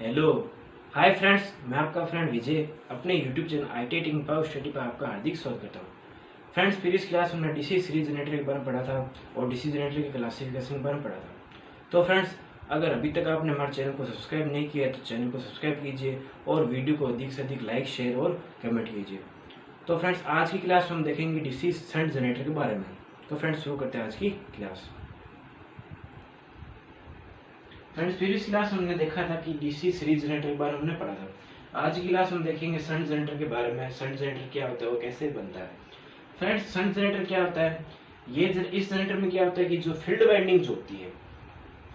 Hello. Hi friends, मैं आपका friend विजय अपने YouTube channel IIT taking power study पर आपका हार्दिक स्वागत करता हूँ। फ्रेंड्स, प्रीवियस क्लास में हमने डीसी सीरीज जनरेटर के बारे में पढ़ा था और डीसी जनरेटर के क्लासिफिकेशन के बारे में पढ़ा था। तो फ्रेंड्स, अगर अभी तक आपने हमारे चैनल को सब्सक्राइब नहीं किया है तो चैनल को सब्सक्राइब कीजिए और वीडियो को अधिक से अधिक लाइक, शेयर और कमेंट कीजिए। तो फ्रेंड्स, आज की क्लास में हम देखेंगे डीसी शंट जनरेटर के बारे में। तो फ्रेंड्स, शुरू करते हैं आज की क्लास। फ्रेंड्स, प्रीवियस क्लास में हमने देखा था कि डीसी सीरीज जनरेटर के बारे में हमने पढ़ा था। आज की क्लास में देखेंगे शंट जनरेटर के बारे में। शंट जनरेटर क्या होता है, वो कैसे बनता है। फ्रेंड्स, शंट जनरेटर क्या होता है, इस जनरेटर में क्या होता है कि जो फील्ड वाइंडिंग जो होती है,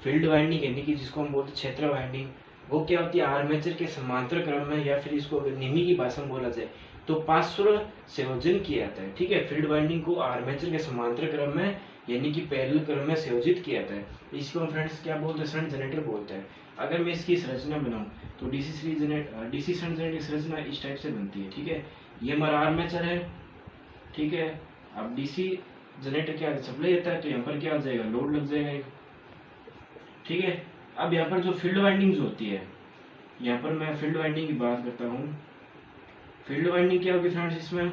फील्ड वाइंडिंग यानी कि जिसको हम बोलते हैं क्षेत्र वाइंडिंग, वो क्या होती है आर्मेचर के समांतर क्रम में, या फिर इसको अगर निमी की भाषा में बोला जाए तो पार्श्व संयोजन किया जाता है। ठीक है, फील्ड वाइंडिंग को आर्मेचर के समांतर क्रम में यानी कि पैरेलल क्रम में संयोजित किया जाता है। इसको हम फ्रेंड्स क्या बोलते हैं, शंट जनरेटर बोलते हैं। अगर मैं इसकी संरचना बनाऊं तो डीसी शंट जनरेटर की संरचना इस टाइप से बनती है। ठीक है, ये हमारा आर्मेचर है। ठीक है, अब डीसी जनरेटर क्या सप्लाई देता है तो यहाँ पर क्या हो जाएगा, लोड लग जाएगा एक। ठीक है, अब यहाँ पर जो फील्ड वाइंडिंग जो होती है, यहाँ पर मैं फील्ड वाइंडिंग की बात करता हूँ। फील्ड वाइंडिंग क्या होगी फ्रेंड्स, इसमें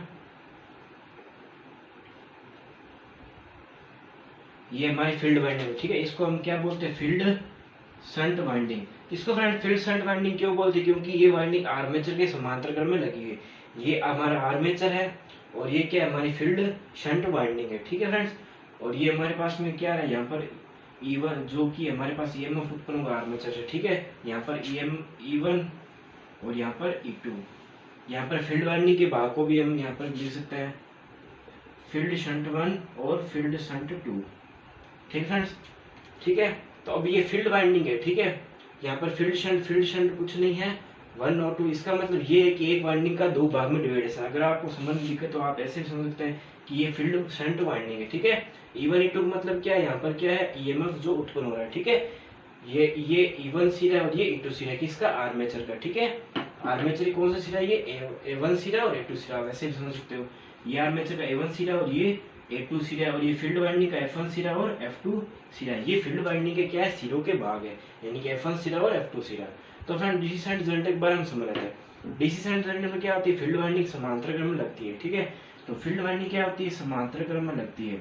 ये हमारी फील्ड वाइंडिंग। ठीक है, इसको हम क्या बोलते हैं, फील्ड शंट वाइंडिंग। इसको फ्रेंड फील्ड शंट वाइंडिंग क्यों बोलते हैं, क्योंकि ये वाइंडिंग आर्मेचर के समांतर क्रम में लगी है। ये हमारा आर्मेचर है और ये क्या है, हमारी फील्ड शंट वाइंडिंग है। ठीक है फ्रेंड्स, और ये हमारे पास में क्या है, यहाँ पर E1 जो कि हमारे पास EMF उत्पन्न होगा आर्मेचर से। ठीक है, यहाँ पर E1 और यहाँ पर E2। यहाँ पर फील्ड वाइंडिंग के भाग को भी हम यहाँ पर लिख सकते हैं, फील्ड शंट 1 और फील्ड शंट 2। ठीक है फ्रेंड्स, ठीक है, तो अब ये फील्ड वाइंडिंग है। ठीक है, यहाँ पर फील्ड शंट कुछ नहीं है, 1 और 2। इसका मतलब ये है कि एक वाइंडिंग का दो भाग में डिवाइड है। अगर आपको समझ लिखे तो आप ऐसे समझ सकते हैं कि ये फील्ड शंट वाइंडिंग है। ठीक है, E1 E2 मतलब क्या है, यहाँ पर क्या है, EMF जो उत्पन्न हो रहा है। ठीक है, ये E1 सिरा और ये E2 सिरा किसका, आर्मेचर का। ठीक है, आर्मेचर कौन सा सिरा, ये A1 सिरा और A2 सिरा, वैसे भी समझ सकते हो। ये आर्मेचर का A1 सिरा और ये A2 सिरा, और ये फील्ड वाइंडिंग का F1 सिरा और F2 सिरा। ये फील्ड वाइंडिंग के क्या है, सिरों के भाग है, यानी कि F1 सिरा और F2 सिरा। तो फ्रेंड, डीसी शंट जनरेटर के बारे में समझ लेते हैं। डीसी शंट जनरेटर में क्या होती है, फील्ड वाइंडिंग समांतर क्रम में लगती है। ठीक है, तो फील्ड वाइंडिंग क्या होती है, समांतर क्रम में लगती है।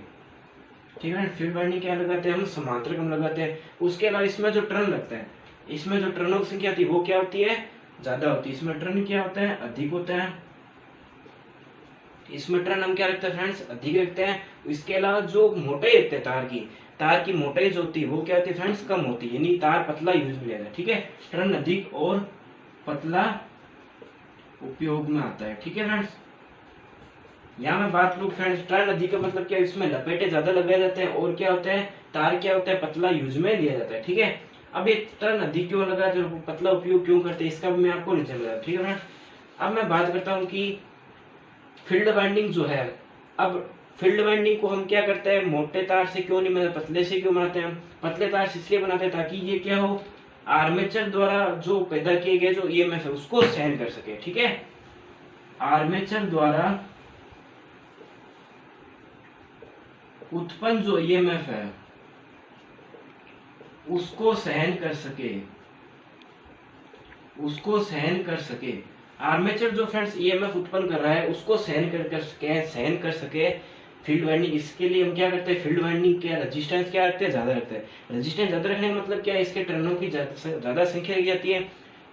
ठीक है, फील्ड वाइंडिंग क्या लगाते हैं हम, समांतर क्रम लगाते हैं। उसके अलावा इसमें जो टर्न लगता है, इसमें जो टर्नों की संख्या होती है वो क्या होती है, ज्यादा होती है। इसमें टर्न क्या होता है, अधिक होता है। इसमें टर्न हम क्या रखते हैं फ्रेंड्स, अधिक रखते हैं। इसके अलावा जो मोटाई रखते हैं तार की मोटाई जो होती है वो क्या होती है फ्रेंड्स, कम होती है, यानी तार पतला यूज में लिया जाता है। ठीक है, टर्न अधिक और पतला उपयोग में आता है। ठीक है फ्रेंड्स, यहाँ मैं बात करूँ फ्रेंड्स, टर्न अधिक का मतलब क्या है, इसमें लपेटे ज्यादा लगाए जाते हैं और क्या होता है, तार क्या होता है, पतला यूज में लिया जाता है। ठीक है, अब ये टर्न अधिक क्यों लगा, जो पतला उपयोग क्यों करते हैं, इसका भी मैं आपको रीजन बताऊँ। ठीक है फ्रेंड्स, अब मैं बात करता हूँ कि फील्ड वाइंडिंग जो है, अब फील्ड वाइंडिंग को हम क्या करते हैं, मोटे तार से क्यों नहीं बनाते, पतले से क्यों बनाते हैं। पतले तार से इसलिए बनाते हैं ताकि ये क्या हो, आर्मेचर द्वारा जो पैदा किए गए जो EMF है उसको सहन कर सके। ठीक है, आर्मेचर द्वारा उत्पन्न जो EMF है उसको सहन कर सके। आर्मेचर जो फ्रेंड्स EMF उत्पन्न कर रहा है उसको सहन कर सके फील्ड वाइंडिंग। इसके लिए हम क्या करते हैं, फील्ड वाइंडिंग क्या रेजिस्टेंस क्या रखते हैं, ज्यादा रखते हैं। रेजिस्टेंस ज्यादा रखने का मतलब क्या है, इसके टर्नों की ज्यादा संख्या रखी जाती है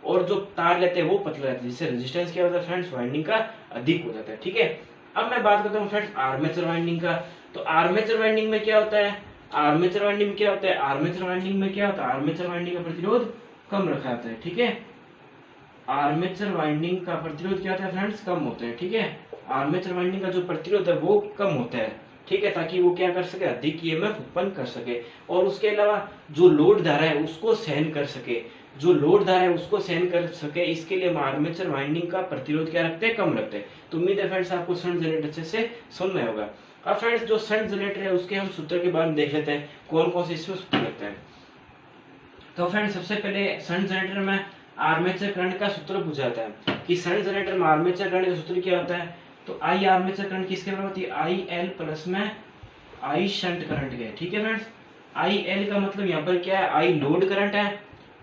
और जो तार लेते हैं वो पतला रहता है, जिससे रेजिस्टेंस क्या होता है फ्रेंड्स, वाइंडिंग का अधिक हो जाता है। ठीक है, अब मैं बात करता हूँ फ्रेंड्स आर्मेचर वाइंडिंग का। तो आर्मेचर वाइंडिंग में क्या होता है, आर्मेचर वाइंडिंग में क्या होता है, आर्मेचर वाइंडिंग का प्रतिरोध कम रखा जाता है। ठीक है, आर्मेचर वाइंडिंग का प्रतिरोध क्या होता है फ्रेंड्स, कम होता है। ठीक है, आर्मेचर वाइंडिंग का जो प्रतिरोध है वो कम होता है। ठीक है, ताकि वो क्या कर सके, अधिक EMF उत्पन्न कर सके और उसके अलावा जो लोड धारा है उसको सहन कर सके। इसके लिए हम आर्मेचर वाइंडिंग का प्रतिरोध क्या रखते हैं, कम रखते हैं। तो उम्मीद है फ्रेंड्स आपको शंट जनरेटर अच्छे से समझ में होगा। अब फ्रेंड्स, जो शंट जनरेटर है उसके हम सूत्र के बारे में देख लेते हैं, कौन कौन से इसमें सूत्र लगते हैं। तो फ्रेंड्स, सबसे पहले शंट जनरेटर में आर्मेचर करंट का सूत्र पूछा जाता है कि शंट जनरेटर में आर्मेचर करंट का सूत्र क्या होता है। तो I आर्मेचर करंट किसके बराबर होती है, IL प्लस में I शंट करंट के। ठीक है फ्रेंड्स, IL का मतलब यहाँ पर क्या है, I लोड करंट है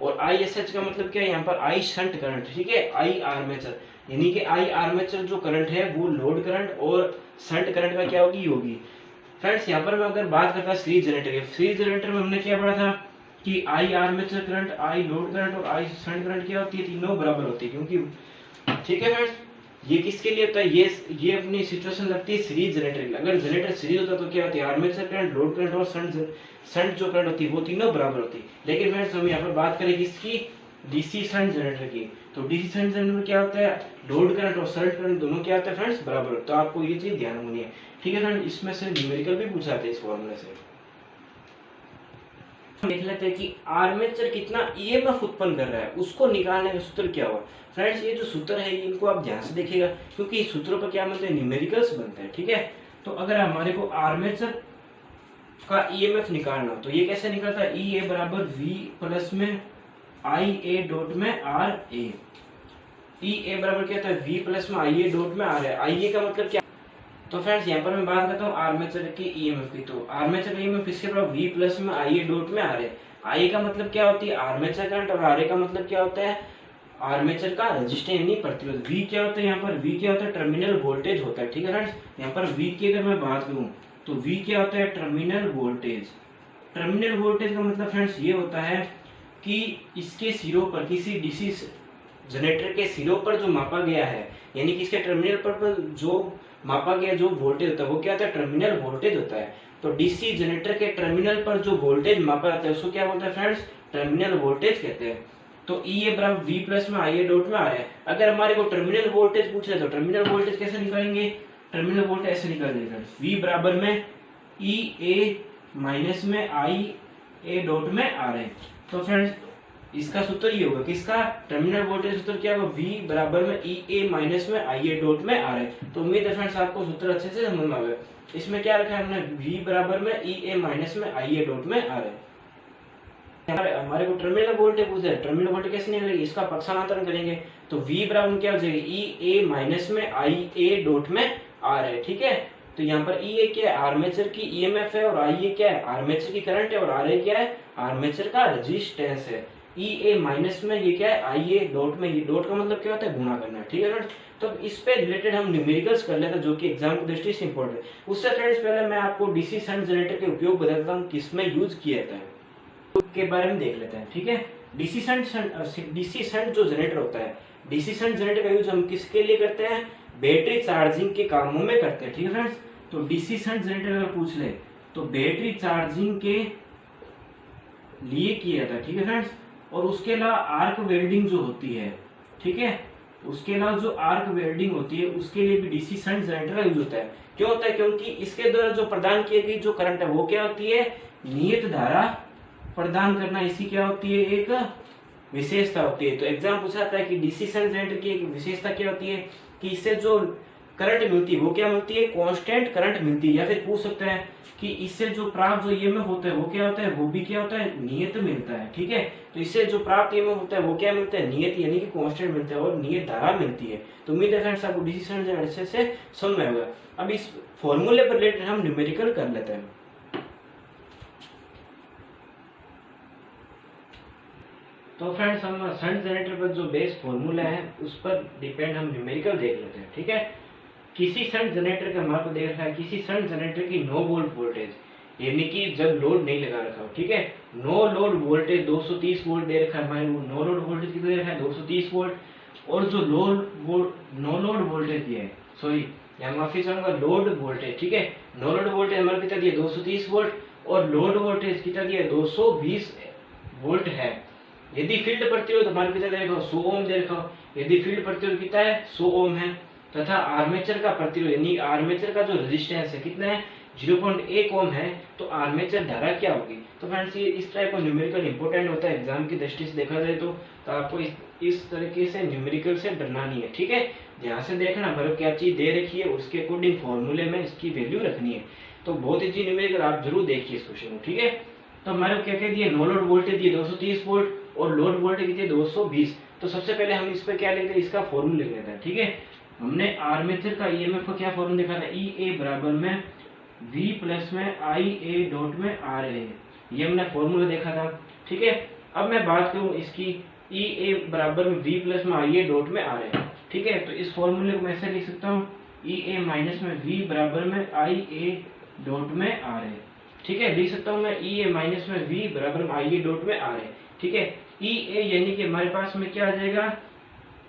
और आई एस एच का मतलब क्या है, यहाँ पर आई शंट करंट, ठीक है, आई आर्मेचर, यानी कि आई आर्मेचर जो करंट है वो लोड करंट और शंट करंट का क्या होगी, होगी। फ्रेंड्स यहाँ पर मैं अगर बात करता सीरीज जनरेटर की, सीरीज जनरेटर में हमने क्या पढ़ा था कि आई आर्मेचर करंट, आई लोड करंट और आई शंट करंट क्या होती है, तीनों बराबर होती है, क्योंकि ठीक है फ्रेंड्स। ये किसके लिए होता है, ये अपनी सिचुएशन लगती है सीरीज जनरेटर की। अगर जनरेटर सीरीज होता तो क्या होती है, आर्मेचर करंट, लोड करंट और शंट जो करंट होती है वो तीनों बराबर होती है। लेकिन फ्रेंड्स हम यहाँ पर बात करें किसकी, डीसी शंट जनरेटर की। तो डीसी शंट जनरेटर में क्या होता है, लोड करंट और शंट करंट दोनों क्या होता है फ्रेंड्स, बराबर। तो आपको ये चीज ध्यान रखनी है, ठीक है फ्रेंड। इसमें से न्यूमेरिकल भी पूछा जाता है इस फॉर्मूले से। देख लेते हैं कि आर्मेचर कितना ईएमएफ उत्पन्न कर रहा है, उसको निकालने का सूत्र क्या हुआ। फ्रेंड्स ये जो सूत्र है इनको आप ध्यान से देखिएगा, क्योंकि इस सूत्रों पर क्या बनते हैं, न्यूमेरिकल्स बनते हैं, ठीक है। तो अगर हमारे को आर्मेचर का ईएमएफ निकालना, तो ये कैसे निकलता है, ई ए बराबर वी प्लस में आई ए डॉट में आर ए। ई ए बराबर क्या होता है, वी प्लस में आई ए डॉट में आर है। आई ए का मतलब क्या। तो फ्रेंड्स यहाँ पर मैं बात करता हूँ आर्मेचर की ईएमएफ की। तो आर्मेचर का ईएमएफ किसके बराबर, वी प्लस में आई ए डॉट में आर है। आई का मतलब क्या होती है, आर्मेचर करंट, और आर का मतलब क्या होता है, आर्मेचर का रेजिस्टेंस यानी प्रतिरोध। वी क्या होता है, यहाँ पर वी क्या होता है, टर्मिनल वोल्टेज होता है, ठीक है फ्रेंड्स। यहाँ पर वी की अगर मैं बात करूँ तो वी क्या होता है, टर्मिनल वोल्टेज। टर्मिनल वोल्टेज का मतलब फ्रेंड्स ये होता है कि इसके सिरों पर, किसी डीसी जनरेटर के सिरों पर जो मापा गया है, यानी कि इसके टर्मिनल पर जो मापा गया जो वोल्टेज होता है वो क्या होता है, टर्मिनल वोल्टेज होता है। तो डीसी जनरेटर के टर्मिनल पर जो वोल्टेज मापा जाता है उसको क्या बोलते हैं फ्रेंड्स, टर्मिनल वोल्टेज कहते हैं। तो ई ए बराबर वी प्लस में आई ए डॉट में आ रहा है। अगर हमारे को टर्मिनल वोल्टेज पूछ रहे तो टर्मिनल वोल्टेज कैसे निकालेंगे, टर्मिनल वोल्टेज ऐसे निकालेंगे फ्रेंड्स, वी बराबर में ई ए माइनस में आई ए डॉट में आ रहे हैं। तो फ्रेंड्स इसका सूत्र ये होगा, किसका, टर्मिनल वोल्टेज सूत्र क्या होगा, V बराबर में ई ए माइनस में आई ए डॉट में आ रहा है। तो उम्मीद है फ्रेंड्स आपको सूत्र अच्छे से समझ में आ गया। इसमें क्या रखा है हमने, V बराबर में ई ए माइनस में आई ए डॉट में आ रहा है। हमारे को टर्मिनल वोल्टेज पूछा है, टर्मिनल वोल्टेज कैसे निकलेगी, इसका पक्षांतरण करेंगे तो V बराबर क्या हो जाएगा, ई ए माइनस में आई ए डॉट में आ रहा है, ठीक है। तो यहाँ पर ई ए क्या है, आर्मेचर की ईएमएफ है, और आई ए क्या है, आर्मेचर की करंट है, और आर ए क्या है, आर्मेचर का रेजिस्टेंस है। ई ए माइनस में ये क्या है, आई ए डॉट में, ये डॉट का मतलब क्या होता है, गुणा करना, ठीक है फ्रेंड्स। तो इस पे रिलेटेड हम न्यूमेरिकल्स कर लेते हैं जो कि एग्जाम की दृष्टि से इंपॉर्टेंट है। उससे फ्रेंड्स पहले मैं आपको डीसी शंट जनरेटर के उपयोग बताता हूँ, किसमें यूज किया जाता है के बारे में देख लेते हैं, ठीक है। डीसी शंट जो जनरेटर होता है, डीसी शंट जनरेटर का यूज हम किसके लिए करते हैं, बैटरी चार्जिंग के कामों में करते हैं, ठीक है फ्रेंड्स। तो डीसी शंट जनरेटर अगर पूछ ले तो बैटरी चार्जिंग के लिए किया जाता है, ठीक है फ्रेंड्स। और उसके अलावा आर्क वेल्डिंग जो होती है, ठीक है, उसके अलावा जो आर्क वेल्डिंग होती है उसके लिए भी डीसी शंट जनरेटर का यूज होता है। क्यों होता है, क्योंकि इसके द्वारा जो प्रदान की गई जो करंट है वो क्या होती है, नियत धारा प्रदान करना, इसी क्या होती है, एक विशेषता होती है। तो एग्जाम पूछाता है कि डीसी शंट जनरेटर की एक विशेषता क्या होती है, कि इससे जो करंट मिलती है वो क्या मिलती है, कांस्टेंट करंट मिलती है। या फिर पूछ सकते हैं कि इससे जो प्राप्त जो ईएमएफ होता है वो क्या होता है, वो भी क्या होता है, नियत मिलता है, ठीक है। तो इससे जो प्राप्त ईएमएफ होता है वो क्या मिलता है, नियत यानी कि कांस्टेंट मिलता है, और नियत धारा मिलती है। तो उम्मीद है फ्रेंड्स आपको डीसी शंट जनरेटर अच्छे से समझ में आएगा। अब इस फॉर्मूले पर रिलेटेड हम न्यूमेरिकल कर लेते हैं। तो फ्रेंड्स हम शंट जनरेटर पर जो बेस फॉर्मूला है उस पर डिपेंड हम न्यूमेरिकल देख लेते हैं, ठीक है। किसी शंट जनरेटर का हमारे को देख रखा है, किसी शंट जनरेटर की नो वोल्ट वोल्टेज, यानी कि जब लोड नहीं लगा रखा हो, ठीक है, नो लोड वोल्टेज 230 वोल्ट दे रखा है हमारे, नो लोड वोल्टेज कितना दे रखा है, 230 वोल्ट। और जो नो लोड वोल्टेज दिया है, सॉरी यहाँ माफी चाहूंगा, लोड वोल्टेज, ठीक है, नो लोड वोल्टेज हमारे कितना दिया 230 वोल्ट, और लोड वोल्टेज कितना दिया 220 वोल्ट है। यदि फील्ड प्रतिरोध हमारे कितना दे रखा, 100 ओम दे रखा, यदि फील्ड प्रतिरोध कितना है 100 ओम है, तथा आर्मेचर का प्रतिरोध यानी आर्मेचर का जो रेजिस्टेंस है कितना है 0.1 ओम है, तो आर्मेचर धारा क्या होगी। तो फ्रेंड्स ये इस टाइप का न्यूमेरिकल इंपॉर्टेंट होता है एग्जाम की दृष्टि से देखा जाए तो आपको इस तरीके से न्यूमेरिकल से डरना नहीं है, ठीक है। ध्यान से देखना मतलब क्या चीज दे रखी है उसके अकॉर्डिंग फॉर्मूले में इसकी वैल्यू रखनी है। तो बहुत ही न्यूमेरिकल आप जरूर देखिए इस क्वेश्चन को, ठीक है। तो हमारे को क्या कह दिए, नो लोड वोल्टेज दिए 230 वोल्ट और लोड वोल्टेज कितने 220। तो सबसे पहले हम इस पर क्या लिखते हैं, इसका फॉर्मूला लिख लेते हैं, ठीक है। हमने आर्मेचर का ईएमएफ का क्या फॉर्मूला लिखा था, ई ए बराबर में वी प्लस में आई ए डॉट में आर ए, ये हमने फॉर्मूला देखा था, ठीक है। अब मैं बात करूं इसकी, ई ए बराबर में वी प्लस में आई ए डॉट में आर है, ठीक है। तो इस फॉर्मूले को मैं ऐसे लिख सकता हूँ, ई ए माइनस में वी बराबर में आई ए डॉट में आर है, ठीक है। लिख सकता हूँ मैं ई ए माइनस में वी बराबर में आई ए डॉट में आर है, ठीक है। ई ए यानी कि हमारे पास में क्या आ जाएगा,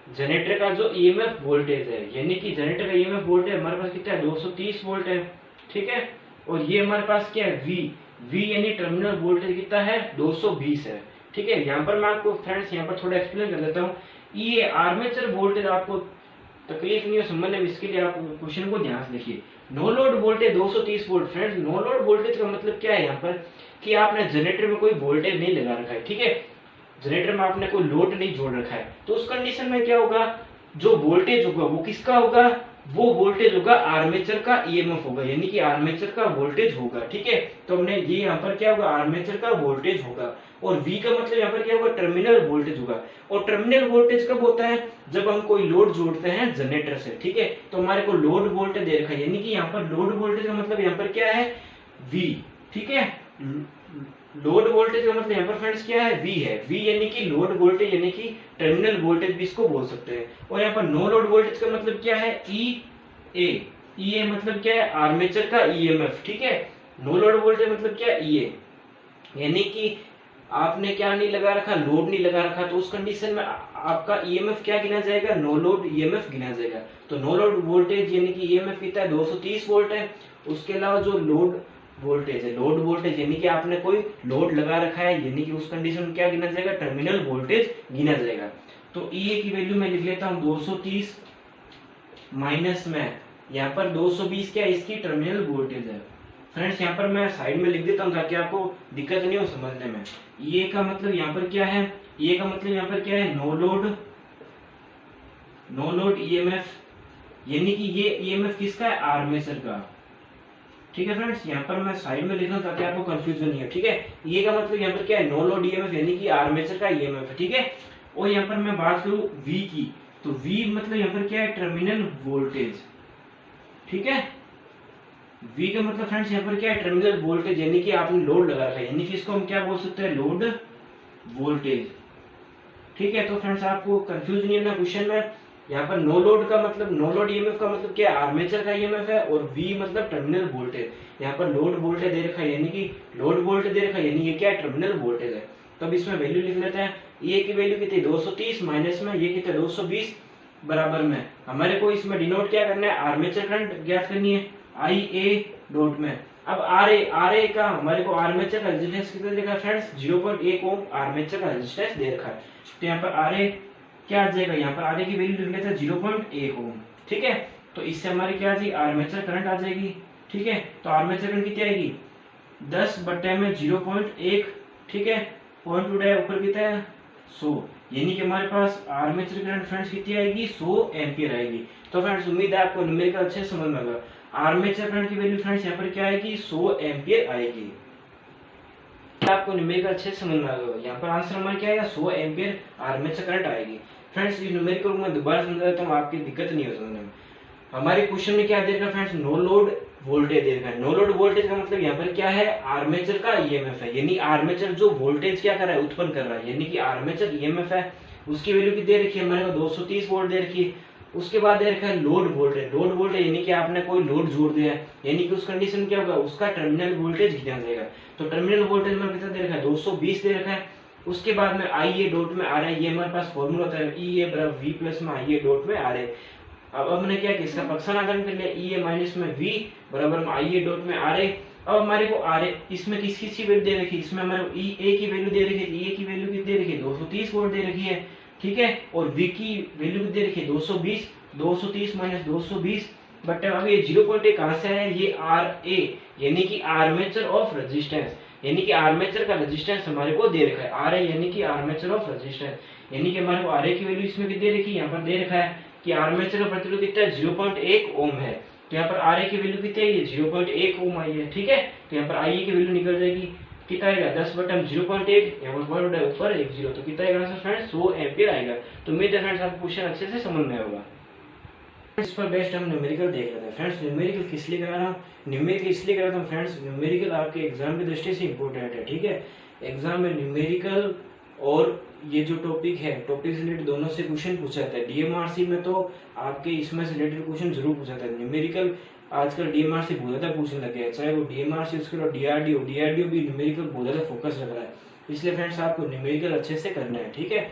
जनरेटर का जो ईएमएफ वोल्टेज है, यानी कि जनरेटर का ईएमएफ वोल्टेज हमारे पास कितना है, 230 वोल्ट है, ठीक है। और ये हमारे पास क्या है, वी यानी टर्मिनल वोल्टेज कितना है, 220 है, ठीक है। यहाँ पर मैं आपको फ्रेंड्स यहाँ पर थोड़ा एक्सप्लेन कर देता हूँ। ये आर्मेचर वोल्टेज आपको तकलीफ नहीं हो समझने में, इसके लिए आप क्वेश्चन को ध्यान से देखिए। No load voltage 230 volt, friends no load voltage का मतलब क्या है यहाँ पर, कि आपने जनरेटर में कोई वोल्टेज नहीं लगा रखा है, ठीक है। जनरेटर में आपने कोई लोड नहीं जोड़ रखा है, तो उस कंडीशन में क्या होगा, जो वोल्टेज होगा वो किसका होगा, वो वोल्टेज होगा आर्मेचर का ईएमएफ होगा, यानी कि आर्मेचर का वोल्टेज होगा, ठीक है। तो हमने ये यहाँ पर क्या होगा, आर्मेचर का वोल्टेज होगा। और वी का मतलब यहाँ पर क्या होगा, टर्मिनल वोल्टेज होगा। और टर्मिनल वोल्टेज कब होता है, जब हम कोई लोड जोड़ते हैं जनरेटर से, ठीक है। तो हमारे को लोड वोल्टेज दे रखा है, यानी कि यहाँ पर लोड वोल्टेज का मतलब यहाँ पर क्या है, वी, ठीक है। लोड वोल्टेज का मतलब यहाँ पर फ्रेंड्स क्या है, वी है। वी यानी कि लोड वोल्टेज यानी कि टर्मिनल वोल्टेज भी इसको बोल सकते हैं। और यहाँ पर नो लोड वोल्टेज का मतलब क्या है, ई ए मतलब क्या है, आर्मेचर का ईएमएफ, ठीक है। नो लोड वोल्टेज मतलब क्या है, ई ए, यानी कि आपने क्या नहीं लगा रखा, लोड नहीं लगा रखा, तो उस कंडीशन में आपका ईएमएफ क्या गिना जाएगा, नो लोड ईएमएफ गिना जाएगा। तो नो लोड वोल्टेज यानी कि ईएमएफ कितना है, 230 वोल्ट है। उसके अलावा जो लोड वोल्टेज है, लोड वोल्टेज यानी कि आपने कोई लोड लगा रखा है, यानी कि उस कंडीशन में क्या गिना जाएगा, टर्मिनल वोल्टेज गिना जाएगा। तो ई की वैल्यू मैं लिख लेता हूँ 230 माइनस में यहाँ पर 220 क्या है, इसकी टर्मिनल वोल्टेज है। फ्रेंड्स यहाँ पर मैं साइड में लिख देता हूँ ताकि आपको दिक्कत नहीं हो समझने में। ये का मतलब यहाँ पर क्या है, ये का मतलब यहाँ पर क्या है, नो लोड ईएमएफ, यानी कि ये ईएमएफ किसका है, आर्मेचर का, ठीक है। फ्रेंड्स यहाँ पर मैं साइड में लिख रहा हूँ ताकि आपको कंफ्यूजन नहीं हो, ठीक है। ये का मतलब यहाँ पर क्या है, नो लोड ईएमएफ यानी कि आर्मेचर का ईएमएफ है, ठीक है। और यहाँ पर मैं बात करूँ वी की, तो वी मतलब यहाँ पर क्या है, टर्मिनल वोल्टेज, ठीक है। वी का मतलब फ्रेंड्स यहाँ पर क्या है, टर्मिनल वोल्टेज, यानी कि आपने लोड लगा रखा है, यानी कि इसको हम क्या बोल सकते हैं, लोड वोल्टेज, ठीक है। तो फ्रेंड्स आपको कंफ्यूज नहीं होना क्वेश्चन में। यहाँ पर नो लोड का मतलब, नो लोड ईएमएफ का मतलब क्या है, आर्मेचर का ईएमएफ है। और वी मतलब टर्मिनल वोल्टेज, यहाँ पर लोड वोल्टेज दे रखा है, यानी कि लोड वोल्टेज दे रखा है, यानी ये क्या है, टर्मिनल वोल्टेज है। तो अब इसमें वैल्यू लिख लेते हैं। ये की वैल्यू कितनी, 230 माइनस में ये कितने 220 बराबर में हमारे को इसमें डिनोट क्या करना है, आर्मेचर करंट ज्ञात करनी है, आई ए डॉट में। अब आर ए का हमारे को आर्मेचर का रेजिस्टेंस कितना देखा फ्रेंड्स, 0.1 ओम आर्मेचर का रेजिस्टेंस दे रखा है। तो यहाँ पर आर ए क्या आ जाएगा, यहाँ पर आर ए की वैल्यू लिख लेते हैं 0.1 ओम, ठीक है। तो इससे हमारी क्या आ जाएगी, आर्मेचर करंट आ जाएगी, ठीक है। तो आर्मेचर करंट कितनी आएगी, 10/0.1, ठीक है। पॉइंट उठाया ऊपर कितना है, 100, यानी कि हमारे पास आर्मेचर करंट फ्रेंड्स कितनी आएगी, 100 एम्पियर आएगी। तो फ्रेंड्स उम्मीद है आपको न्यूमेरिकल अच्छे समझ में आएगा। आर्मेचर करंट की वैल्यू फ्रेंड्स यहाँ पर क्या आएगी, 100 एम्पियर आएगी। आपको न्यूमेरिकल अच्छे समझ में आएगा। यहाँ पर आंसर हमारा क्या आएगा, 100 एम्पियर आर्मेचर करंट आएगी। फ्रेंड्स ये न्यूमेरिकल मैं दोबारा समझा देता हूँ, आपकी दिक्कत नहीं हो समझने में। हमारे क्वेश्चन में क्या दे रखा है फ्रेंड्स, नो लोड वोल्टेज दे रखा है। नो लोड वोल्टेज का मतलब यहाँ पर क्या है, आर्मेचर का ईएमएफ है, यानी आर्मेचर जो वोल्टेज क्या कर रहा है, उत्पन्न कर रहा है, यानी कि आर्मेचर ईएमएफ है। उसकी वैल्यू की दे रखी है हमारे को 230 वोल्ट दे रखी है। उसके बाद दे रखा है लोड वोल्टेज, लोड वोल्टेज यानी कि आपने कोई लोड जोड़ दिया है, यानी कि उस कंडीशन में क्या होगा, उसका टर्मिनल वोल्टेज गिना जाएगा। तो टर्मिनल वोल्टेज में कितना दे रखा है, 220 दे रखा है। उसके बाद में आई ए डॉट में आ रहा है, ये हमारे पास फॉर्मूला होता है, ई ए बराबर वी प्लस में आई ए डॉट में आ रहा है। अब हमने क्या किया, इसका पक्षानुकरण कर लिया, ई ए माइनस में वी बराबर में आई ए डॉट में आ रहे। अब हमारे को आ रहे, इसमें किसकी वैल्यू दे रखी है, इसमें हमारे को ई ए की वैल्यू दे रखी है, ई ए की वैल्यू कितनी दे रखी है, 230 वोल्ट दे रखी है, ठीक है। और वी की वैल्यू दे रखी है 220, 230 माइनस 220 बट अब ये 0.1 कहां से है, ये आर ए यानी कि आर्मेचर ऑफ रेजिस्टेंस, यानी कि आर्मेचर का रेजिस्टेंस हमारे को दे रखा है, आर ए यानी कि आर्मेचर ऑफ रेजिस्टेंस, यानी कि हमारे को आर ए की वैल्यू इसमें भी दे रखी है। यहाँ पर दे रखा है कि आर्मेचर का प्रतिरोध कितना है, 0.1 ओम है। तो यहाँ पर आर ए की वैल्यू कितनी है, 0.1 ओम आई है, ठीक है। तो यहाँ पर आई ए की वैल्यू निकल जाएगी, कितना आएगा 10/0.1, यहाँ पर पॉइंट है ऊपर 10, तो कितना आएगा फ्रेंड्स, 100 एम्पियर आएगा। तो उम्मीद है फ्रेंड्स आपको क्वेश्चन अच्छे से समझ में होगा। इस पर बेस्ट हम न्यूमेरिकल देख लेते हैं। फ्रेंड्स न्यूमेरिकल किस लिए करा रहा हूँ, न्यूमेरिकल इसलिए करा था फ्रेंड्स, न्यूमेरिकल आपके एग्जाम की दृष्टि से इंपॉर्टेंट है, ठीक है। एग्जाम में न्यूमेरिकल और ये जो टॉपिक है, टॉपिक से रिलेटेड दोनों से क्वेश्चन पूछा जाता है। डीएमआरसी में तो आपके इसमें से रिलेटेड क्वेश्चन जरूर पूछा जाता है। न्यूमेरिकल आजकल डीएमआरसी बहुत ज्यादा पूछने लगे हैं, चाहे वो डीएमआरसी उसके बाद डीआरडीओ भी न्यूमेरिकल बहुत ज्यादा फोकस रख रहा है। इसलिए फ्रेंड्स आपको न्यूमेरिकल अच्छे से करना है, ठीक है।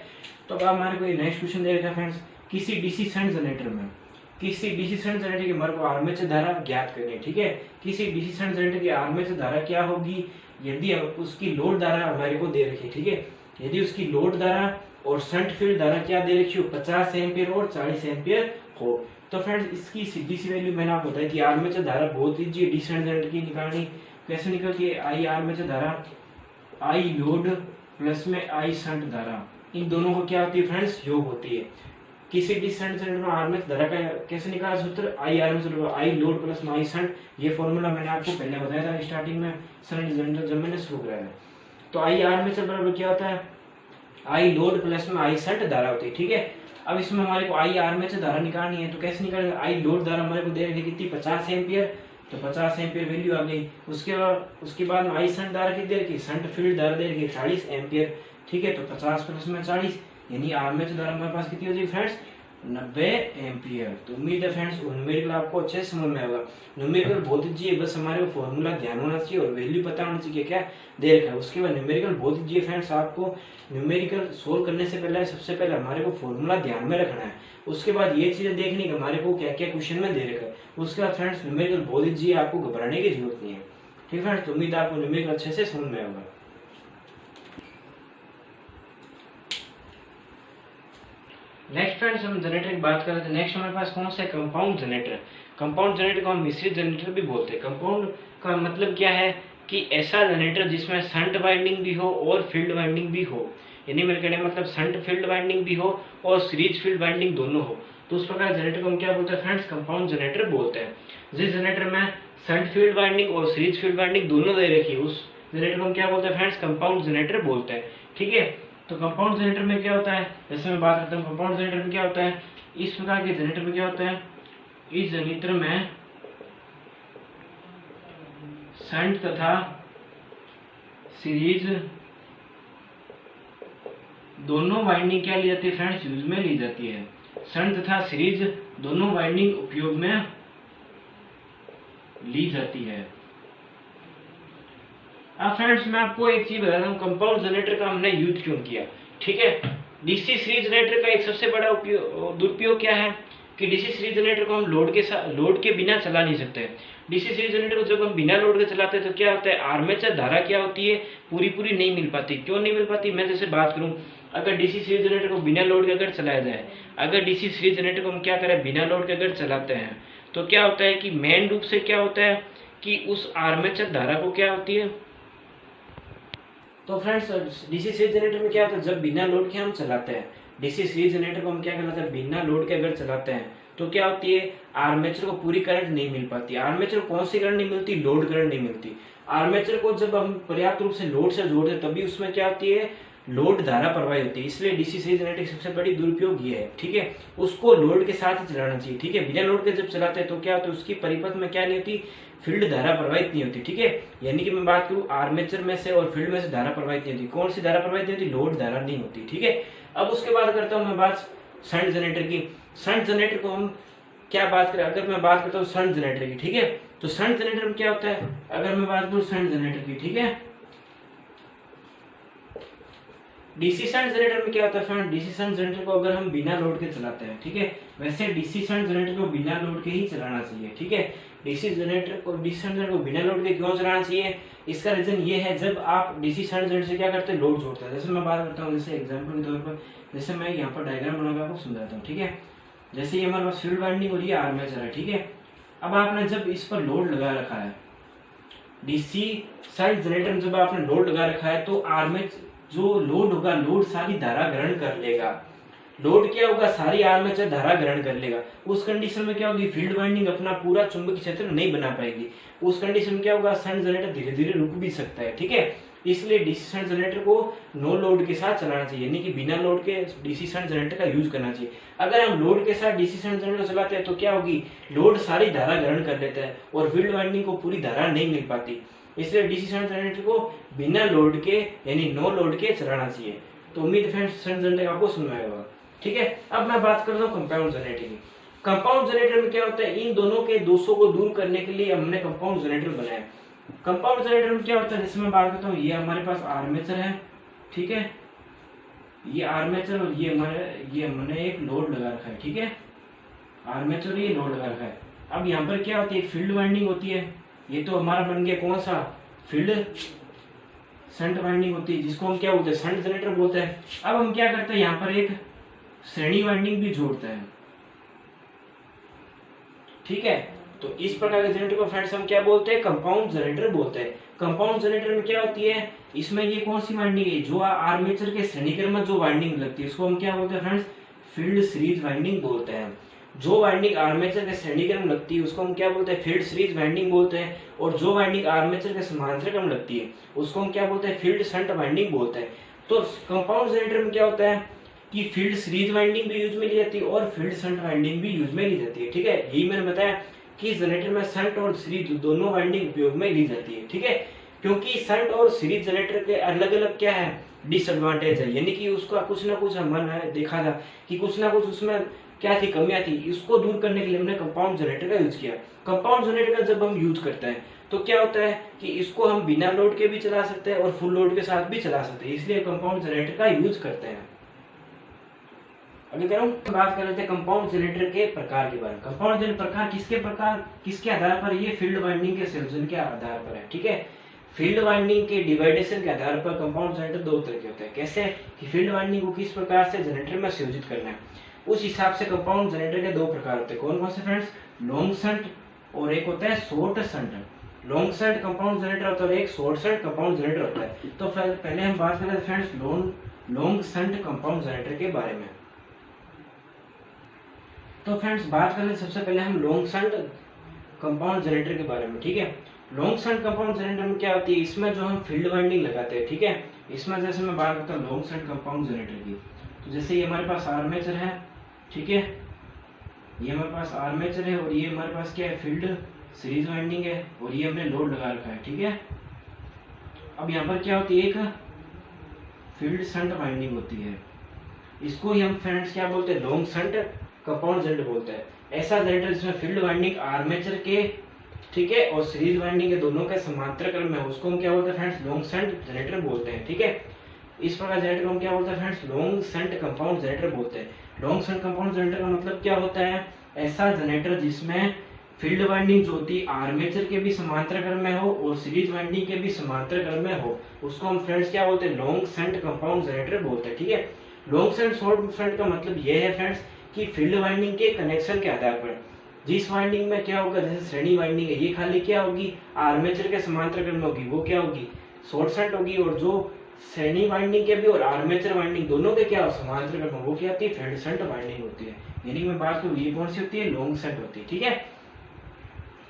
तो अब हमारे को नेक्स्ट क्वेश्चन दे रखा है फ्रेंड्स, किसी डीसी शंट जनरेटर में, किसी डीसी शंट जनरेटर की हमारे को आर्मेचर धारा ज्ञात करनी है, ठीक है। किसी डीसी शंट जनरेटर की आर्मेचर धारा क्या होगी, यदि उसकी लोड धारा हमारे को दे रखी है, ठीक है। यदि उसकी लोड धारा और शंट फील्ड धारा क्या दे रखी हो, 50 एम्पियर और 40 एम्पियर हो, तो फ्रेंड्स इसकी सीधी सी वैल्यू मैंने आपको बताई थी। आर्मेचर धारा बहुत ईजी है डीसी शंट जनरेटर की निकालनी। कैसे निकलती है, आई आर्मेचर धारा आई लोड प्लस में आई शंट धारा, इन दोनों को क्या होती है फ्रेंड्स, योग होती है। किसी डीसी शंट जनरेटर में आर्मेचर धारा का कैसे निकाला सूत्र, आई आर्मेचर आई लोड प्लस में आई शंट। ये फॉर्मूला मैंने आपको पहले बताया था स्टार्टिंग में शंट जनरेटर जब मैंने शुरू कराया। तो आई आर्मेचर बराबर क्या होता है, आई लोड प्लस में आई शंट धारा होती है, ठीक है। अब इसमें हमारे को आई आर्मेचर धारा निकालनी है, तो कैसे निकालेंगे, आई लोड धारा हमारे को दे रही कितनी, 50 एम्पियर, तो 50 एम्पियर वैल्यू आ गई। उसके बाद आई शंट धारा कितनी दे रखी, शंट फील्ड धारा दे रखी 40 एम्पियर, ठीक है। तो 50 प्लस में 40 यानी आर्मेचर धारा हमारे पास कितनी हो जाएगी फ्रेंड्स, 90 एम्पियर। तो उम्मीद है फ्रेंड्स न्यूमेरिकल आपको अच्छे से समझ में आएगा। न्यूमेरिकल बहुत ईजी है, बस हमारे को फॉर्मूला ध्यान होना चाहिए और वैल्यू पता होना चाहिए क्या दे रखा है। उसके बाद न्यूमेरिकल बहुत ईजी है फ्रेंड्स। आपको न्यूमेरिकल सोल्व करने से पहले सबसे पहले हमारे को फॉर्मूला ध्यान में रखना है, उसके बाद ये चीजें देखनी कि हमारे को क्या क्या क्वेश्चन में दे रखा है। उसके बाद फ्रेंड्स न्यूमेरिकल बहुत ईजी है, आपको घबराने की जरूरत नहीं है, ठीक है फ्रेंड्स। तो उम्मीद है आपको न्यूमेरिकल अच्छे से समझ में आएगा। नेक्स्ट फ्रेंड्स हम जनरेटर की बात कर रहे थे। नेक्स्ट हमारे पास कौन सा है, कंपाउंड जनरेटर। कंपाउंड जनरेटर को हम मिश्रित जनरेटर भी बोलते हैं। कंपाउंड का मतलब क्या है कि ऐसा जनरेटर जिसमें शंट वाइंडिंग भी हो और फील्ड वाइंडिंग भी हो, यानी मेरे कहने का मतलब शंट फील्ड वाइंडिंग भी हो और सीरीज फील्ड वाइंडिंग दोनों हो, तो उस प्रकार जनरेटर को हम क्या बोलते हैं फ्रेंड्स, कंपाउंड जनरेटर बोलते हैं। जिस जनरेटर में शंट फील्ड वाइंडिंग और सीरीज फील्ड वाइंडिंग दोनों दे रखी है उस जनरेटर को हम क्या बोलते हैं फ्रेंड्स, कंपाउंड जनरेटर बोलते हैं, ठीक है। तो कंपाउंड जनरेटर में क्या होता है, जैसे मैं बात करता हूँ कंपाउंड जनरेटर में क्या होता है, इस प्रकार के जनरेटर में क्या होता है, इस जनरेटर में शंट तथा सीरीज दोनों वाइंडिंग क्या ली जाती है फ्रेंड्स, यूज में ली जाती है। शंट तथा सीरीज दोनों वाइंडिंग उपयोग में ली जाती है। अब फ्रेंड्स मैं आपको एक चीज बताता हूँ, कंपाउंड जनरेटर का हमने यूज क्यों किया, ठीक है। डीसी सीरीज जनरेटर का एक सबसे बड़ा दुरुपयोग क्या है कि डीसी सीरीज जनरेटर को हम लोड के बिना चला नहीं सकते। डीसी सीरीज जनरेटर को जब हम बिना लोड के चलाते हैं तो क्या होता है, आर्मेचर धारा क्या होती है, पूरी नहीं मिल पाती। क्यों नहीं मिल पाती, मैं जैसे बात करूं, अगर डीसी सीरीज जनरेटर को बिना लोड के अगर चलाया जाए, अगर डीसी सीरीज जनरेटर को हम क्या करें, बिना लोड के अगर चलाते हैं, तो क्या होता है कि मेन रूप से क्या होता है कि उस आर्मेचर धारा को क्या होती है, तो फ्रेंड्स डीसी सीरीज जनरेटर में क्या होता है, जब बिना लोड के हम चलाते हैं, डीसी सीरीज जनरेटर को हम क्या करते हैं, बिना लोड के अगर चलाते हैं, तो क्या होती है, आर्मेचर को पूरी करंट नहीं मिल पाती। आर्मेचर को कौन सी करंट नहीं मिलती, लोड करंट नहीं मिलती। आर्मेचर को जब हम पर्याप्त रूप से लोड से जोड़ते हैं तभी उसमें क्या होती है, लोड धारा प्रवाहित होती है। इसलिए डीसी सीरीज जनरेटर की सबसे बड़ी दुरुपयोग ये है, ठीक है। उसको लोड के साथ ही चलाना चाहिए, ठीक है। बिना लोड के जब चलाते हैं तो क्या होता है, उसकी परिपथ में क्या नहीं होती, फील्ड धारा प्रवाहित नहीं होती, ठीक है। यानी कि मैं बात करूं आर्मेचर में से और फील्ड में से धारा प्रवाहित नहीं होती। कौन सी धारा प्रवाहित नहीं होती, लोड धारा नहीं होती, ठीक है। अब उसके बाद करता हूं मैं बात शंट जनरेटर की। शंट जनरेटर को हम क्या बात करें, अगर मैं बात करता हूँ शंट जनरेटर की, ठीक है, तो शंट जनरेटर में क्या होता है, अगर मैं बात करूँ शंट जनरेटर की, ठीक है, डीसी शंट जनरेटर में क्या होता है फ्रेंड, डीसी शंट जनरेटर को अगर हम बिना लोड के चलाते हैं, ठीक है, वैसे डीसी शंट जनरेटर को बिना लोड के ही चलाना चाहिए, ठीक है। डीसी शंट जनरेटर को बिना लोड के क्यों चलाना चाहिए, इसका रीजन ये है, जब आप डीसी शंट जनरेटर से क्या करते हैं, लोड जोड़ते हैं। जैसे मैं बात करता हूँ, जैसे एग्जाम्पल के तौर पर, जैसे मैं यहाँ पर डायग्राम बनाकर आपको समझाता हूँ, ठीक है। जैसे ये हमारे पास फील्ड वाइंडिंग हो रही है, आर्मेचर है, ठीक है। अब आपने जब इस पर लोड लगा रखा है, डीसी शंट जनरेटर में जब आपने लोड लगा रखा है, तो आर्मेचर जो लोड होगा, लोड सारी धारा ग्रहण कर लेगा। लोड क्या होगा, सारी आर्मेचर धारा ग्रहण कर लेगा। उस कंडीशन में क्या होगी, फील्ड वाइंडिंग अपना पूरा चुंबकीय क्षेत्र नहीं बना पाएगी। उस कंडीशन में क्या होगा, शंट जनरेटर धीरे धीरे रुक भी सकता है, ठीक है। इसलिए डीसी शंट जनरेटर को नो लोड के साथ चलाना चाहिए, यानी कि बिना लोड के डीसी शंट जनरेटर का यूज करना चाहिए। अगर हम लोड के साथ डीसी शंट जनरेटर चलाते हैं तो क्या होगी, लोड सारी धारा ग्रहण कर लेता है और फील्ड वाइंडिंग को पूरी धारा नहीं मिल पाती। इसलिए डीसी शंट जनरेटर को बिना लोड के यानी नो लोड के चलाना चाहिए। तो उम्मीद फ्रेंड्स शंट जनरेटर आपको समझ आया होगा। ठीक है, अब मैं बात करता हूँ कंपाउंड जनरेटर की। कंपाउंड जनरेटर में क्या होता है, इन दोनों के दोषों को दूर करने के लिए हमने कंपाउंड जनरेटर बनाया। कंपाउंड जनरेटर में क्या होता है, जैसे मैं बात करता हूँ, ये हमारे पास आर्मेचर है, ठीक है, ये आर्मेचर और ये हमने एक लोड लगा रखा है, ठीक है, आर्मेचर ये लोड लगा रखा है। अब यहाँ पर क्या होती है, फील्ड वाइंडिंग होती है। ये तो हमारा बन गया कौन सा, फील्ड शंट वाइंडिंग होती है, जिसको हम क्या बोलते हैं, शंट जनरेटर बोलते हैं। अब हम क्या करते हैं, यहाँ पर एक श्रेणी वाइंडिंग भी जोड़ते हैं, ठीक है। तो इस प्रकार के जनरेटर को फ्रेंड्स हम क्या बोलते हैं, कंपाउंड जनरेटर बोलते हैं। कंपाउंड जनरेटर में क्या होती है, इसमें ये कौन सी वाइंडिंग है, जो आर्मेचर के श्रेणीक्रम में जो वाइंडिंग लगती है उसको हम क्या बोलते हैं फ्रेंड्स, फील्ड सीरीज वाइंडिंग बोलते हैं। जो वाइंडिंग आर्मेचर के श्रेणीक्रम लगती है उसको हम क्या बोलते हैं, फील्ड सीरीज वाइंडिंग बोलते हैं। और जो वाइंडिंग आर्मेचर के समांतर क्रम लगती है उसको हम क्या बोलते हैं, फील्ड शंट वाइंडिंग बोलते हैं। तो कंपाउंड जनरेटर में क्या होता है कि फील्ड सीरीज वाइंडिंग भी यूज में ली जाती है और फील्ड शंट वाइंडिंग भी यूज में ली जाती है, ठीक है। यही मैंने बताया कि जनरेटर में शंट और सीरीज दोनों वाइंडिंग उपयोग में ली जाती है, ठीक है। क्योंकि शंट और सीरीज जनरेटर के अलग अलग क्या है, डिसएडवांटेज है, यानी कि उसका कुछ ना कुछ हमने देखा था कि कुछ ना कुछ उसमें क्या थी, कमियां थी। इसको दूर करने के लिए हमने कंपाउंड जनरेटर का यूज किया। कंपाउंड जनरेटर का जब हम यूज करते हैं तो क्या होता है कि इसको हम बिना लोड के भी चला सकते हैं और फुल लोड के साथ भी चला सकते हैं, इसलिए कंपाउंड जनरेटर का यूज करते हैं। अगर बात कर रहे थे कंपाउंड जनरेटर के प्रकार के बारे में। कंपाउंड जनरेटर प्रकार किसके आधार पर, ये फील्ड वाइंडिंग के संयोजन के आधार पर है, ठीक है। फील्ड वाइंडिंग के डिवाइडेशन के आधार पर कंपाउंड जनरेटर दो तरह के होते हैं। कैसे, कि फील्ड वाइंडिंग को किस प्रकार से जनरेटर में संयोजित करना है, उस हिसाब से कंपाउंड जनरेटर के दो प्रकार होते हैं। कौन कौन से फ्रेंड्स, लॉन्ग शंट और एक होता है short shunt. Long shunt compound generator होता है और एक शॉर्ट शंट कंपाउंड जनरेटर होता है। तो पहले हम बात करें friends long shunt compound generator के बारे में। तो फ्रेंड्स बात करें सबसे पहले हम लॉन्ग शंट कंपाउंड जनरेटर के बारे में, ठीक है। लॉन्ग शंट कंपाउंड जनरेटर में क्या होती है, इसमें जो हम फील्ड वाइंडिंग लगाते हैं, ठीक है। इसमें जैसे मैं बात करता हूँ लॉन्ग शंट कंपाउंड जनरेटर की, तो जैसे ये हमारे पास आर्मेचर है, ठीक है, ये हमारे पास आर्मेचर है और ये हमारे पास क्या है, फील्ड सीरीज वाइंडिंग है और ये हमने लोड लगा रखा है, ठीक है। अब यहाँ पर क्या होती है, एक फील्ड शंट वाइंडिंग होती है, इसको ही हम फ्रेंड्स क्या बोलते हैं, लॉन्ग शंट कंपाउंड जनरेटर बोलते हैं। ऐसा जनरेटर जिसमें फील्ड वाइंडिंग आर्मेचर के, ठीक है, और सीरीज वाइंडिंग के दोनों के समांतर क्रम में, उसको हम क्या बोलते हैं फ्रेंड्स, लॉन्ग शंट जनरेटर बोलते हैं, ठीक है। इस प्रकार जनरेटर को हम क्या बोलते हैं friends, long shunt compound generator बोलते हैं। लॉन्ग शंट कंपाउंड जनरेटर का मतलब क्या होता है, ऐसा जनरेटर जिसमें फील्ड वाइंडिंग जो होती है आर्मेचर के भी समांतर क्रम में हो और सीरीज वाइंडिंग के भी समांतर क्रम में हो, उसको हम फ्रेंड्स क्या बोलते हैं, लॉन्ग शंट कंपाउंड जनरेटर बोलते हैं, ठीक है। लॉन्ग शंट शॉर्ट शंट का मतलब यह है फ्रेंड्स कि फील्ड वाइंडिंग के कनेक्शन के आधार पर जिस वाइंडिंग में क्या होगा, जैसे श्रेणी वाइंडिंग है, ये खाली क्या होगी, आर्मेचर के समांतर क्रम में होगी, वो क्या होगी, शॉर्ट शंट होगी। और जो श्रेणी वाइंडिंग के भी और आर्मेचर वाइंडिंग दोनों के क्या समांतर क्रम में, वो क्या होती है, फील्ड शंट वाइंडिंग होती है। यानी मैं बात करूं ये कौन सी होती है, लॉन्ग शंट होती है, ठीक है।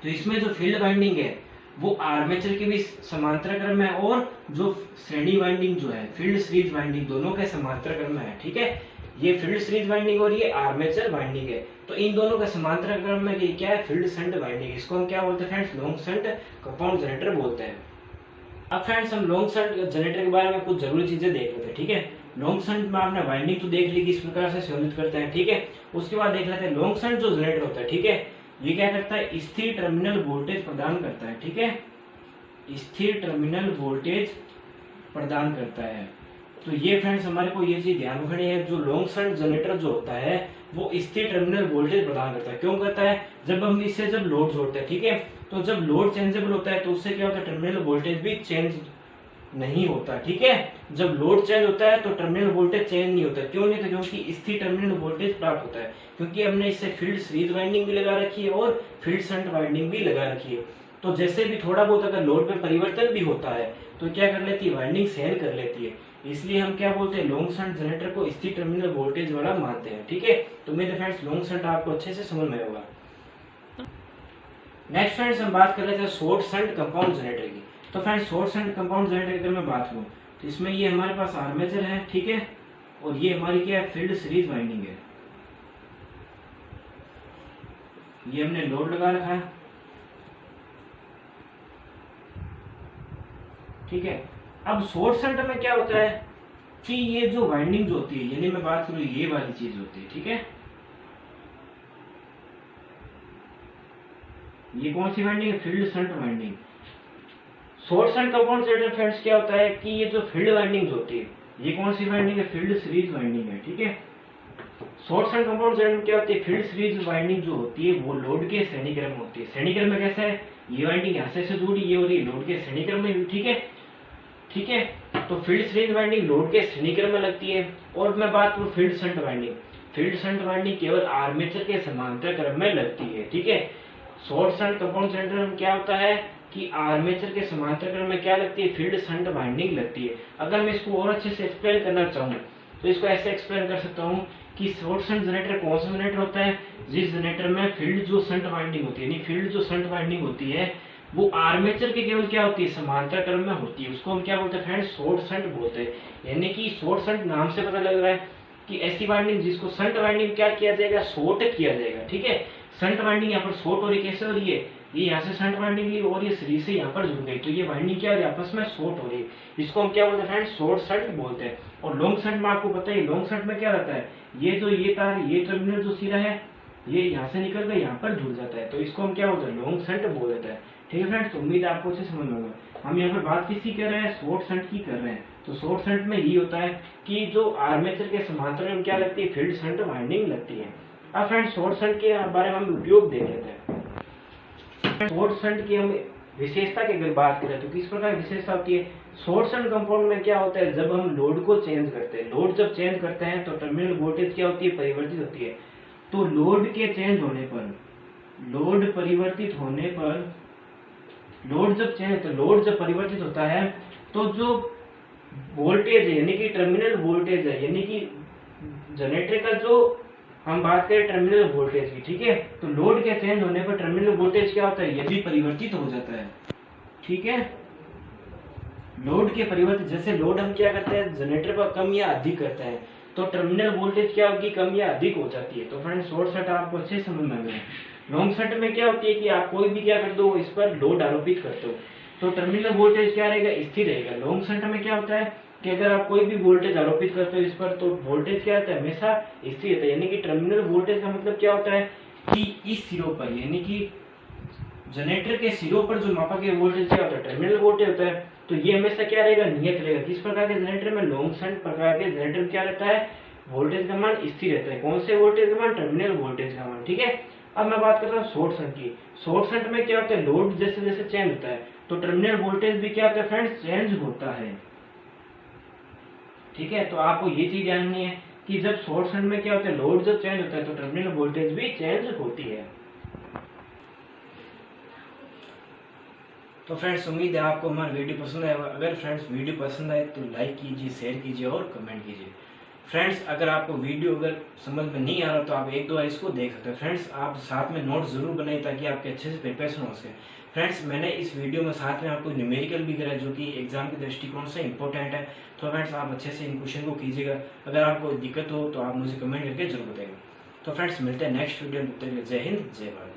तो इसमें जो फील्ड वाइंडिंग है वो आर्मेचर के भी समांतर क्रम में और जो श्रेणी वाइंडिंग जो है फील्ड सीरीज वाइंडिंग दोनों के समांतर क्रम में है, ठीक है। ये फील्ड सीरीज वाइंडिंग और ये आर्मेचर वाइंडिंग है, तो इन दोनों का समांतर क्रम में ये क्या है, फील्ड शंट वाइंडिंग। इसको हम क्या बोलते हैं friends, long shunt compound generator बोलते हैं। अब फ्रेंड्स हम लॉन्ग शंट जनरेटर के बारे में कुछ जरूरी चीजें देख लेते हैं, ठीक है। लॉन्ग शंट में आपने वाइंडिंग तो देख ली किस प्रकार से संयोजित करते हैं, ठीक है। उसके बाद देख लेते हैं लॉन्ग शंट जो जनरेटर होता है, ठीक है, ये क्या करता है, स्थिर टर्मिनल वोल्टेज प्रदान करता है, ठीक है, स्थिर टर्मिनल वोल्टेज प्रदान करता है। तो ये फ्रेंड्स हमारे को ये चीज ध्यान रखनी है, जो लॉन्ग शंट जनरेटर जो होता है वो स्थिर टर्मिनल वोल्टेज प्रदान करता है। क्यों करता है, जब हम इससे जब लोड जोड़ते हैं, ठीक है, तो जब लोड चेंजेबल होता है तो उससे क्या होता है, टर्मिनल वोल्टेज भी चेंज नहीं होता, ठीक है। जब लोड चेंज होता है तो टर्मिनल वोल्टेज चेंज नहीं होता। क्यों नहीं होता, क्योंकि स्थिर टर्मिनल वोल्टेज प्राप्त होता है, क्योंकि हमने इससे फील्ड सीरीज वाइंडिंग भी लगा रखी है और फील्ड शंट वाइंडिंग भी लगा रखी है। तो जैसे भी थोड़ा बहुत अगर लोड में परिवर्तन भी होता है तो क्या कर लेती है, वाइंडिंग सहन कर लेती है। इसलिए हम क्या बोलते हैं, लॉन्ग शंट जनरेटर को स्थिर टर्मिनल वोल्टेज वाला मानते हैं, ठीक है। तो मेरे फ्रेंड्स लॉन्ग शंट आपको अच्छे से समझ में होगा। नेक्स्ट फ्रेंड्स हम बात कर रहे थे शॉर्ट शंट कंपाउंड जनरेटर की। तो friends short shunt compound generator की अगर मैं बात करूं तो इसमें ये हमारे पास आर्मेचर है, ठीक है, और ये हमारी क्या है, फील्ड सीरीज वाइंडिंग है। ये हमने लोड लगा रखा है, ठीक है। अब शॉर्ट शंट में क्या होता है, कि ये जो वाइंडिंग जो होती है, यानी मैं बात करूं ये वाली चीज होती है, ठीक है। ये कौन सी वाइंडिंग है? Field shunt winding. Short shunt compound generator friends क्या होता है कि ये जो फील्ड वाइंडिंग होती है, ये कौन सी वाइंडिंग है? फील्ड सीरीज वाइंडिंग है, ठीक है। शॉर्ट शंट कंपाउंड जनरेटर क्या होती है? फील्ड सीरीज वाइंडिंग जो होती है वो लोड के श्रेणी क्रम में होती है। श्रेणी क्रम में कैसा है? ये वाइंडिंग यहाँ से जुड़ी, ये हो रही है लोड के श्रेणी क्रम में, ठीक है, ठीक है। तो फील्ड सीरीज वाइंडिंग लोड के श्रेणी क्रम में लगती है। और मैं बात करूं field shunt winding, field shunt winding केवल आर्मेचर के समांतर क्रम में लगती है, ठीक है। शॉर्ट शंट कंपाउंड जनरेटर में क्या होता है कि आर्मेचर के समांतर क्रम में क्या लगती है? फील्ड शंट वाइंडिंग लगती है। अगर मैं इसको और अच्छे से एक्सप्लेन करना चाहूँ तो इसको ऐसे एक्सप्लेन कर सकता हूँ कि शॉर्ट शंट जनरेटर कौन सा जनरेटर होता है? जिस जनरेटर में फील्ड जो शंट वाइंडिंग होती है, यानी फील्ड जो शंट वाइंडिंग होती है वो आर्मेचर के केवल क्या होती है? समांतर क्रम में होती है। उसको हम क्या बोलते हैं फ्रेंड्स? शॉर्ट शंट बोलते हैं। यानी कि शॉर्ट शंट नाम से पता लग रहा है कि ऐसी वाइंडिंग जिसको शंट वाइंडिंग क्या किया जाएगा? शॉर्ट किया जाएगा, ठीक है। शंट वाइंडिंग यहाँ पर शॉर्ट हो रही, कैसे हो रही है? ये यहाँ से शंट वाइंडिंग ली और ये सीरीज से यहाँ पर जुड़ गई, तो ये वाइंडिंग क्या हो रही है? आपस में शॉर्ट हो रही है। इसको हम क्या बोलते हैं फ्रेंड्स? शॉर्ट शंट बोलते हैं। और लॉन्ग शंट में आपको पता है, लॉन्ग शंट में क्या रहता है? ये जो ये तार, ये टर्मिनल जो सिरा है ये यहाँ से निकल कर यहाँ पर जुड़ जाता है, तो इसको हम क्या बोलते हैं? लॉन्ग शंट बोल देते हैं, ठीक है फ्रेंड्स। उम्मीद है आपको अच्छे समझ में होगा। हम यहाँ पर बात किसकी कर रहे हैं? शॉर्ट शंट की कर रहे हैं। तो शॉर्ट शंट में ये होता है कि जो आर्मेचर के समांतर में क्या लगती है? फील्ड शंट वाइंडिंग लगती है। अब फ्रेंड्स शॉर्ट शंट के बारे में हम उपयोग देख लेते हैं। शॉर्ट शंट की हम विशेषता की अगर बात करें तो किस प्रकार विशेषता होती है? शॉर्ट शंट कंपाउंड में क्या होता है? जब हम लोड को चेंज करते हैं, लोड जब चेंज करते हैं तो टर्मिनल वोल्टेज क्या होती है? परिवर्तित होती है। तो लोड के चेंज होने पर, लोड परिवर्तित होने पर, लोड जब परिवर्तित होता है तो जो वोल्टेज है यानी कि टर्मिनल वोल्टेज है, यानी कि जनरेटर का जो हम बात करें टर्मिनल वोल्टेज की, ठीक है। तो लोड के चेंज होने पर टर्मिनल वोल्टेज क्या होता है? ये भी परिवर्तित हो जाता है, ठीक है। लोड के परिवर्तित, जैसे लोड हम क्या करते हैं? जनरेटर पर कम या अधिक करते हैं तो टर्मिनल वोल्टेज क्या होगी? कम या अधिक हो जाती है। तो फ्रेंड्स शॉर्ट शंट आपको अच्छे समझ में आ गया। लॉन्ग शंट में क्या होती है कि आप कोई भी क्या कर दो, इस पर लोड आरोपित करते हो तो टर्मिनल वोल्टेज क्या रहेगा? स्थिर रहेगा। लॉन्ग शंट में क्या होता है कि अगर आप कोई भी वोल्टेज आरोपित करते हो इस पर तो वोल्टेज क्या होता है? हमेशा स्थिर रहता है। यानी कि टर्मिनल वोल्टेज का मतलब क्या होता है कि इस सिरों पर, यानी कि जनरेटर के सिरों पर जो मापा गया वोल्टेज क्या होता है? टर्मिनल वोल्टेज होता है। तो ये हमेशा क्या रहेगा? नियत रहेगा। किस प्रकार के जनरेटर में? लॉन्ग शंट प्रकार के जनरेटर क्या रहता है? वोल्टेज का मान स्थिर रहता है। कौन से वोल्टेज का मान? टर्मिनल वोल्टेज का मान, ठीक है। अब मैं बात कर रहा हूँ शॉर्ट शंट की। शॉर्ट शंट में क्या होता है? लोड जैसे जैसे चेंज होता है तो टर्मिनल वोल्टेज भी क्या होता है फ्रेंड्स? चेंज होता है, ठीक है। तो आपको ये चीज जाननी है कि जब शॉर्ट शंट में क्या होता है? लोड जब चेंज होता है तो टर्मिनल वोल्टेज भी चेंज होती है। तो फ्रेंड्स उम्मीद है आपको हमारा वीडियो पसंद आएगा। अगर फ्रेंड्स वीडियो पसंद आए तो लाइक कीजिए, शेयर कीजिए और कमेंट कीजिए। फ्रेंड्स अगर आपको वीडियो अगर समझ में नहीं आ रहा तो आप एक दो बार इसको देख सकते हैं। फ्रेंड्स आप साथ में नोट जरूर बनाइए ताकि आपके अच्छे से प्रिपरेशन हो सके। फ्रेंड्स मैंने इस वीडियो में साथ में आपको न्यूमेरिकल भी करा जो कि एग्जाम के दृष्टिकोण से इंपॉर्टेंट है। तो फ्रेंड्स आप अच्छे से इन क्वेश्चन को कीजिएगा। अगर आपको दिक्कत हो तो आप मुझे कमेंट करके जरूर बताइएगा। तो फ्रेंड्स मिलते हैं नेक्स्ट वीडियो में। जय हिंद, जय भारत।